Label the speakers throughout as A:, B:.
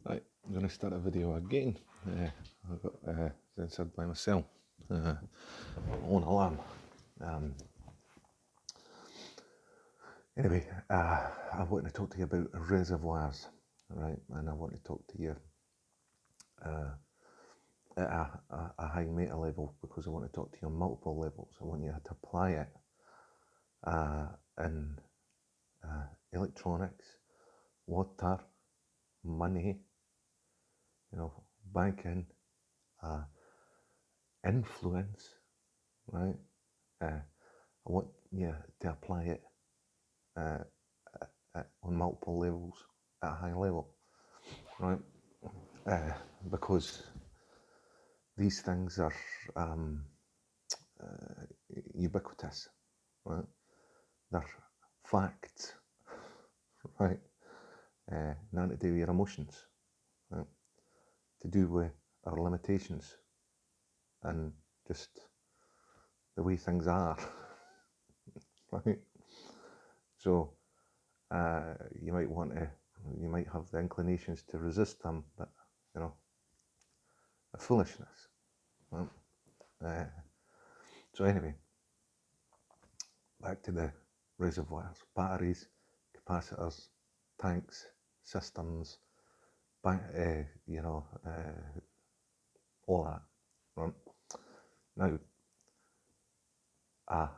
A: Right, I'm going to start a video again. I got censored by myself. On alarm. Um, anyway, I want to talk to you about reservoirs, right? And I want to talk to you at a high meta level because I want to talk to you on multiple levels. I want you to apply it in electronics, water, money, banking, influence, right? I want you to apply it on multiple levels at a high level, right? Because these things are ubiquitous, right? They're facts, right? Nothing to do with your emotions, right? To do with our limitations and just the way things are, right? So you might have the inclinations to resist them, but a foolishness, right? So anyway, back to the reservoirs, batteries, capacitors, tanks, systems, all that, right? Now, a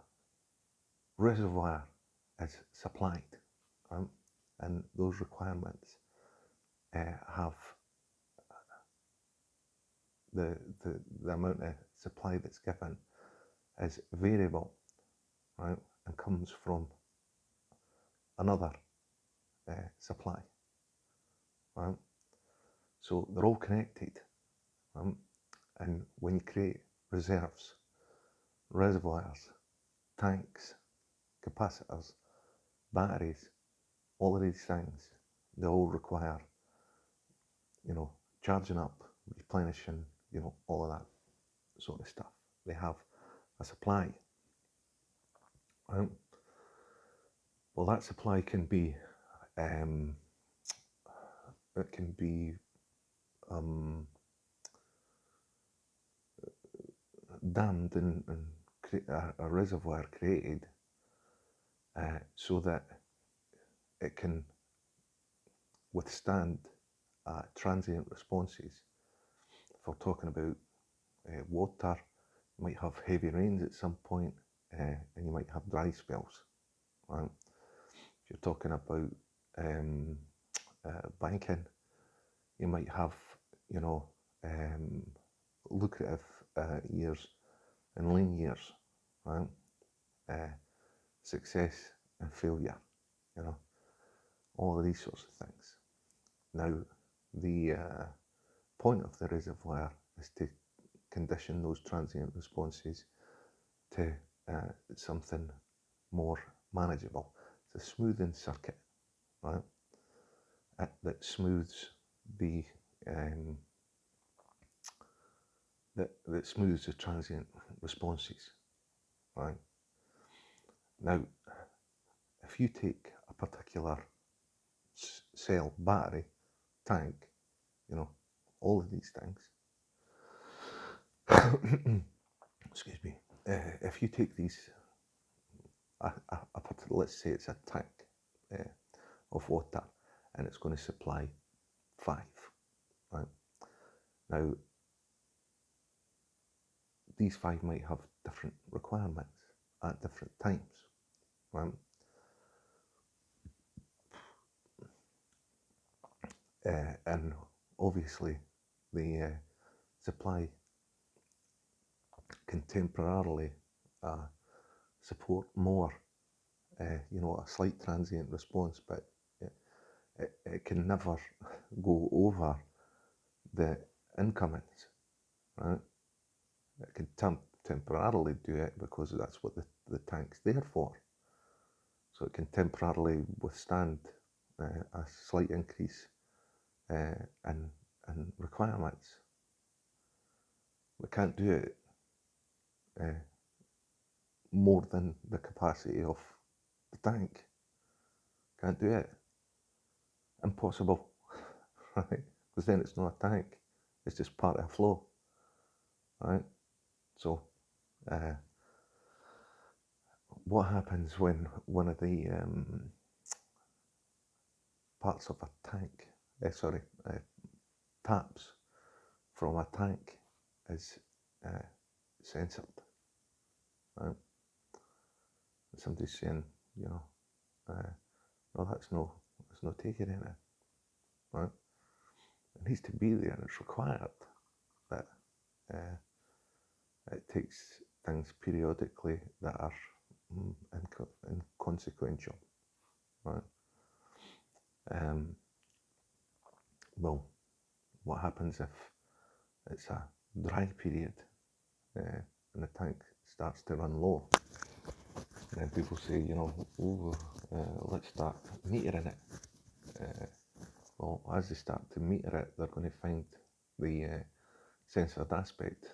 A: reservoir is supplied, right? And those requirements have the amount of supply that's given is variable, right? And comes from another supply, right? So they're all connected, right? And when you create reserves, reservoirs, tanks, capacitors, batteries, all of these things, they all require, charging up, replenishing, all of that sort of stuff. They have a supply, right? Well, that supply can be, it can be dammed and a reservoir created so that it can withstand transient responses. If we're talking about water, you might have heavy rains at some point, and you might have dry spells, right? If you're talking about banking, you might have, lucrative years and lean years, right? Success and failure, all of these sorts of things. Now, the point of the reservoir is to condition those transient responses to something more manageable. It's a smoothing circuit, right? That smooths the that smooths the transient responses, right? Now, if you take a particular cell, battery, tank, all of these things, excuse me, if you take these, let's say it's a tank of water, and it's going to supply 5, right? Now, these 5 might have different requirements at different times, right? And obviously, the supply can temporarily support more, a slight transient response, but it can never go over the incomings, right? It can temporarily do it because that's what the tank's there for. So it can temporarily withstand a slight increase in requirements. We can't do it more than the capacity of the tank. Can't do it. Impossible, right? because then it's not a tank, it's just part of a flow, right? So what happens when one of the parts of a tank, taps from a tank is censored, right? Somebody's saying, no, that's no taking in it, right? It needs to be there, and it's required that it takes things periodically that are inconsequential, right? Well, what happens if it's a dry period and the tank starts to run low? And then people say, let's start metering it. Well, as they start to meter it, they're going to find the censored aspect,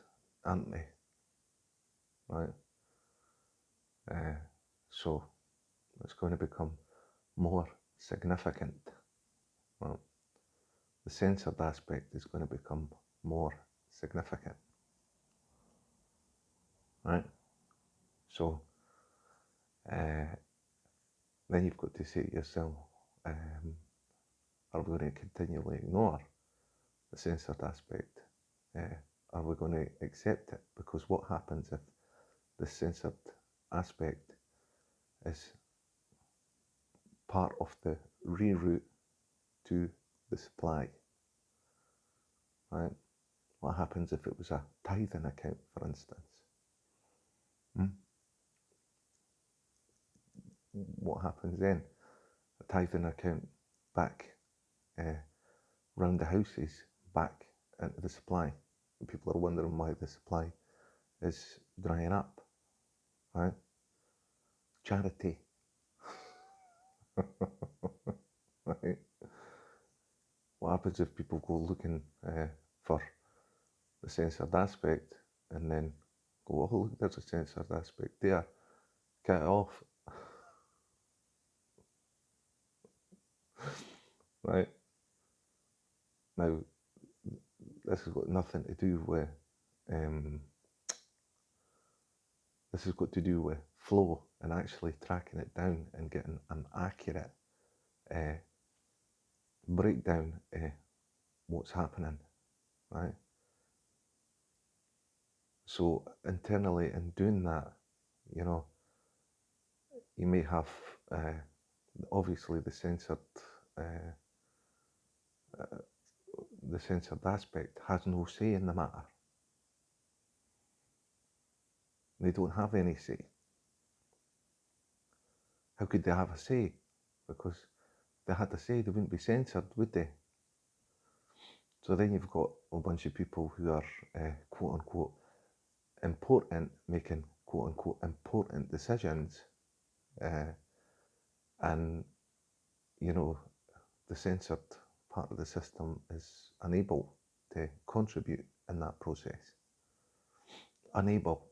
A: aren't they? Right? So it's going to become more significant. Well, the censored aspect is going to become more significant. Right? So then you've got to say to yourself, are we going to continually ignore the censored aspect? Are we going to accept it? Because what happens if the censored aspect is part of the reroute to the supply? Right? What happens if it was a tithing account, for instance? What happens then? A tithing account back round the houses, back into the supply. And people are wondering why the supply is drying up. Right? Charity. Right? What happens if people go looking for the censored aspect and then go, oh look, there's a censored aspect there, cut it off. Right? Now, this has got nothing to do with this has got to do with flow and actually tracking it down and getting an accurate breakdown of what's happening, right? So internally in doing that, you may have obviously the censored aspect has no say in the matter. They don't have any say. How could they have a say? Because if they had a say, they wouldn't be censored, would they? So then you've got a bunch of people who are quote unquote important, making quote unquote important decisions, and the censored part of the system is unable to contribute in that process. Unable.